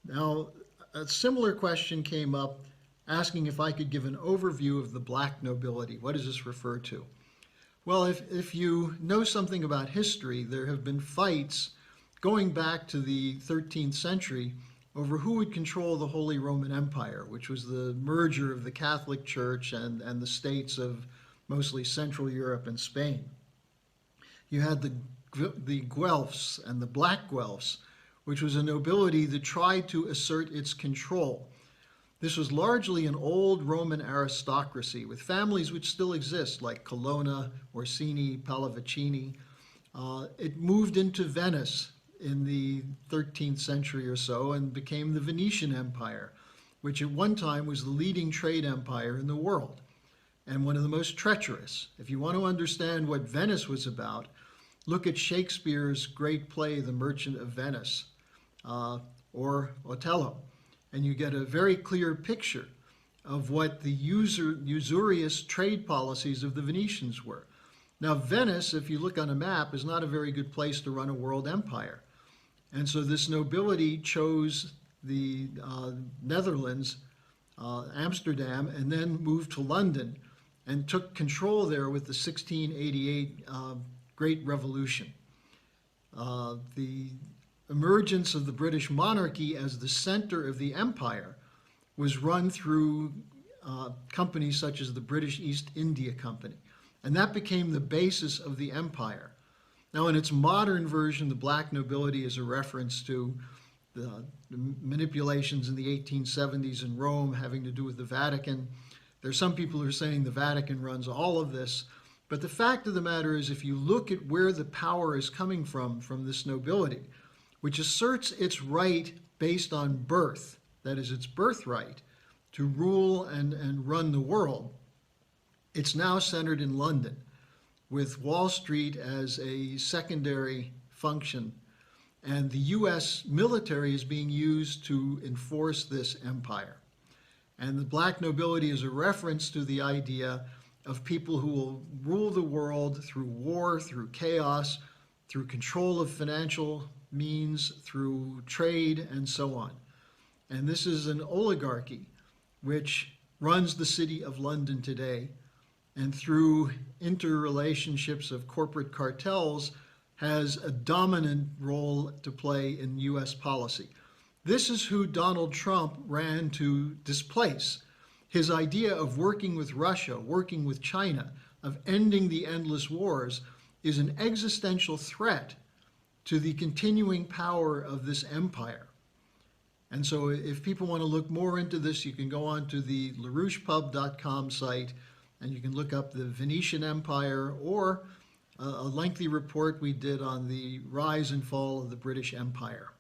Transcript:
Now, a similar question came up asking if I could give an overview of the black nobility. What does this refer to? Well, if you know something about history, there have been fights going back to the 13th century over who would control the Holy Roman Empire, which was the merger of the Catholic Church and the states of mostly Central Europe and Spain. You had the Guelphs and the Black Guelphs, which was a nobility that tried to assert its control. This was largely an old Roman aristocracy with families which still exist, like Colonna, Orsini, Pallavicini. It moved into Venice in the 13th century or so and became the Venetian Empire, which at one time was the leading trade empire in the world and one of the most treacherous. If you want to understand what Venice was about, look at Shakespeare's great play, The Merchant of Venice, or Othello, and you get a very clear picture of what the usurious trade policies of the Venetians were. Now, Venice, if you look on a map, is not a very good place to run a world empire. And so this nobility chose the Netherlands, Amsterdam, and then moved to London and took control there with the 1688 Great Revolution. The emergence of the British monarchy as the center of the empire was run through companies such as the British East India Company. And that became the basis of the empire. Now, in its modern version, the black nobility is a reference to the manipulations in the 1870s in Rome having to do with the Vatican. There's some people who are saying the Vatican runs all of this. But the fact of the matter is, if you look at where the power is coming from this nobility, which asserts its right based on birth, that is, its birthright, to rule and run the world, it's now centered in London, with Wall Street as a secondary function. And the US military is being used to enforce this empire. And the black nobility is a reference to the idea of people who will rule the world through war, through chaos, through control of financial means, through trade, and so on. And this is an oligarchy which runs the city of London today, and through interrelationships of corporate cartels has a dominant role to play in US policy. This is who Donald Trump ran to displace. His idea of working with Russia, working with China, of ending the endless wars is an existential threat to the continuing power of this empire. And so if people want to look more into this, you can go on to the larouchepub.com site and you can look up the Venetian Empire or a lengthy report we did on the rise and fall of the British Empire.